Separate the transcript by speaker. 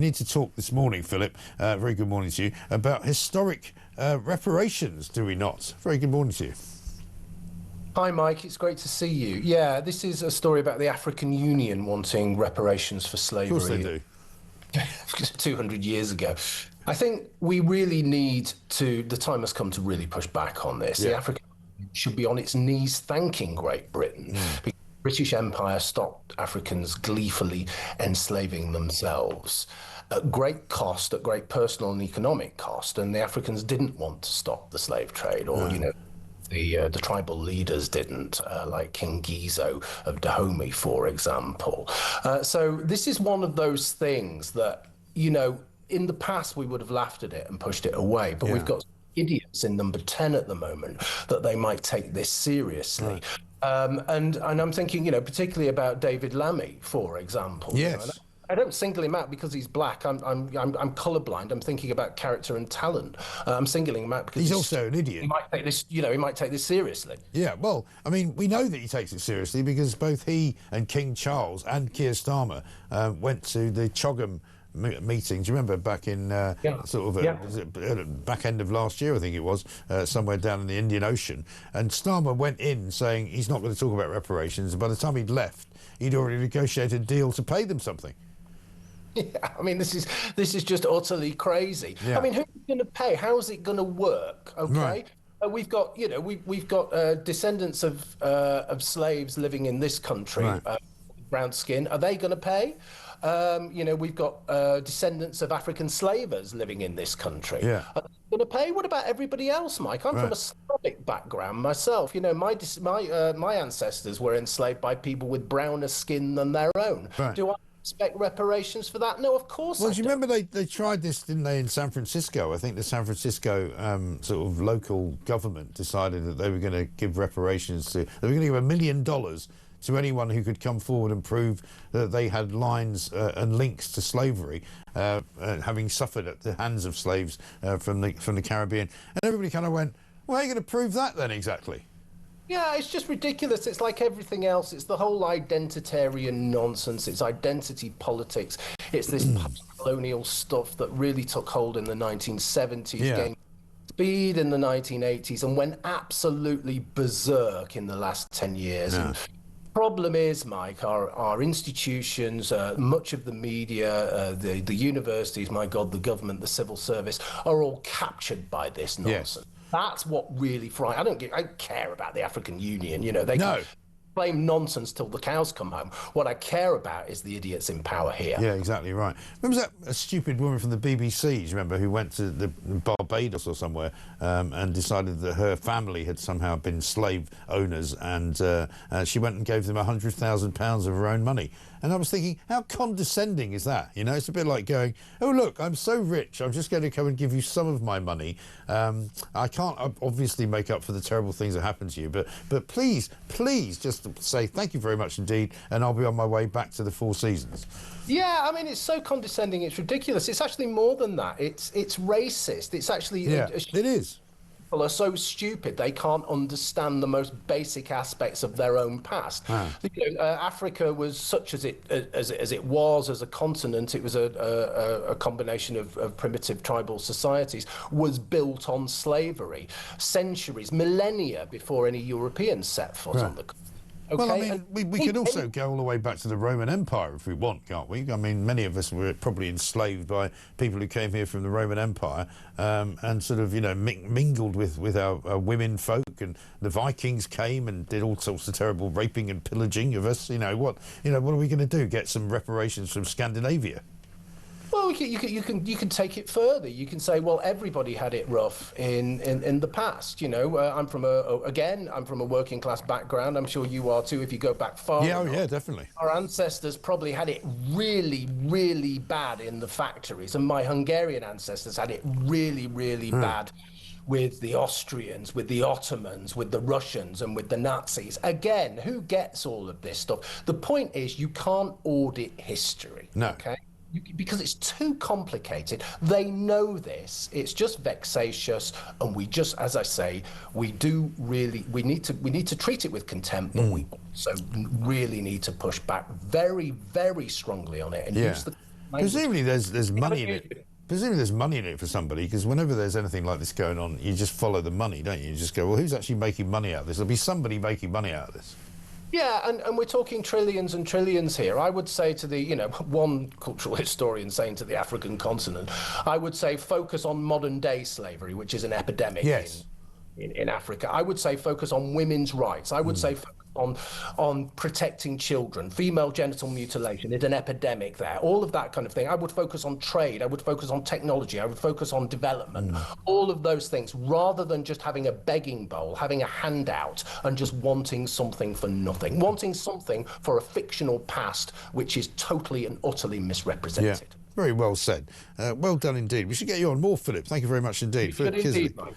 Speaker 1: Need to talk this morning, Philip, very good morning to you, about historic reparations, do we not? Very good morning to you.
Speaker 2: Hi, Mike. It's great to see you. Yeah, this is a story about the African Union wanting reparations for slavery.
Speaker 1: Of course they do.
Speaker 2: 200 years ago. I think we really need to, the time has come to really push back on this.
Speaker 1: Yeah.
Speaker 2: The African Union should be on its knees thanking Great Britain. Because the British Empire stopped Africans gleefully enslaving themselves at great cost, at great personal and economic cost, and the Africans didn't want to stop the slave trade, or, the tribal leaders didn't, like King Gizo of Dahomey, for example. So this is one of those things that, in the past we would have laughed at it and pushed it away, but we've got idiots in number 10 at the moment that they might take this seriously. Right. And I'm thinking, particularly about David Lammy, for example.
Speaker 1: Yes.
Speaker 2: I don't single him out because he's black. I'm colourblind. I'm thinking about character and talent. I'm singling him out because
Speaker 1: he's also an idiot.
Speaker 2: He might take this, he might take this seriously.
Speaker 1: Yeah, well, I mean, we know that he takes it seriously because both he and King Charles and Keir Starmer went to the Chogham meeting. Do you remember back in was it back end of last year, I think it was, somewhere down in the Indian Ocean, and Starmer went in saying he's not going to talk about reparations. By the time he'd left, he'd already negotiated a deal to pay them something.
Speaker 2: Yeah, I mean, this is just utterly crazy. Yeah. I mean, who's going to pay? How is it going to work? Okay. Right. We've got, we've got descendants of slaves living in this country, right. Brown skin. Are they going to pay? We've got descendants of African slavers living in this country.
Speaker 1: Yeah.
Speaker 2: Are they going to pay? What about everybody else, Mike? I'm from a Slavic background myself. My ancestors were enslaved by people with browner skin than their own.
Speaker 1: Right.
Speaker 2: Do I expect reparations for that? No, of course.
Speaker 1: Well, do you remember they tried this, didn't they, in San Francisco? I think the San Francisco sort of local government decided that they were going to give reparations to. They were going to give $1 million to anyone who could come forward and prove that they had lines and links to slavery, having suffered at the hands of slaves from the Caribbean. And everybody kind of went, "Well, how are you going to prove that then exactly?"
Speaker 2: Yeah, it's just ridiculous. It's like everything else. It's the whole identitarian nonsense. It's identity politics. It's this post-colonial stuff that really took hold in the 1970s, gained speed in the 1980s, and went absolutely berserk in the last 10 years. Yeah. And the problem is, Mike, our institutions, much of the media, the universities, my God, the government, the civil service, are all captured by this nonsense. Yes. That's what really frightens. I don't care about the African Union. They can claim nonsense till the cows come home. What I care about is the idiots in power here.
Speaker 1: Yeah, exactly right. Remember that stupid woman from the BBC, do you remember, who went to the Barbados or somewhere and decided that her family had somehow been slave owners, and she went and gave them £100,000 of her own money. And I was thinking, how condescending is that? It's a bit like going, "Oh, look, I'm so rich, I'm just going to come and give you some of my money. I can't obviously make up for the terrible things that happened to you, but please just say thank you very much indeed, and I'll be on my way back to the Four Seasons."
Speaker 2: Yeah, I mean, it's so condescending, it's ridiculous. It's actually more than that. It's racist. It's actually...
Speaker 1: it is.
Speaker 2: People are so stupid they can't understand the most basic aspects of their own past. Africa was such as it was as a continent. It was a combination of primitive tribal societies, was built on slavery, centuries, millennia before any Europeans set foot on the continent. Okay.
Speaker 1: Well, I mean, we could also go all the way back to the Roman Empire if we want, can't we? I mean, many of us were probably enslaved by people who came here from the Roman Empire and sort of, mingled with our women folk, and the Vikings came and did all sorts of terrible raping and pillaging of us. What are we going to do? Get some reparations from Scandinavia?
Speaker 2: Well, you can take it further. You can say, well, everybody had it rough in the past. I'm from a working class background. I'm sure you are too. If you go back far,
Speaker 1: yeah, definitely.
Speaker 2: Our ancestors probably had it really, really bad in the factories, and my Hungarian ancestors had it really, really bad with the Austrians, with the Ottomans, with the Russians, and with the Nazis. Again, who gets all of this stuff? The point is, you can't audit history.
Speaker 1: No.
Speaker 2: Okay. Because it's too complicated. They know this. It's just vexatious, and we just, as I say, we need to treat it with contempt, but we also really need to push back very, very strongly on it and use the
Speaker 1: Presumably there's money in
Speaker 2: Yeah,
Speaker 1: it. Presumably there's money in it for somebody, because whenever there's anything like this going on, you just follow the money, don't you? You just go, well, who's actually making money out of this? There'll be somebody making money out of this.
Speaker 2: Yeah, and we're talking trillions and trillions here. I would say to the, one cultural historian saying to the African continent, I would say focus on modern day slavery, which is an epidemic
Speaker 1: Yes.
Speaker 2: in Africa. I would say focus on women's rights. I would say focus on protecting children. Female genital mutilation is an epidemic there. All of that kind of thing. I would focus on trade. I would focus on technology. I would focus on development. All of those things, rather than just having a begging bowl, having a handout, and just wanting something for nothing. Wanting something for a fictional past which is totally and utterly misrepresented.
Speaker 1: Yeah. Very well said. Well done indeed. We should get you on more, Philip. Thank you very much indeed. Philip Kiszely.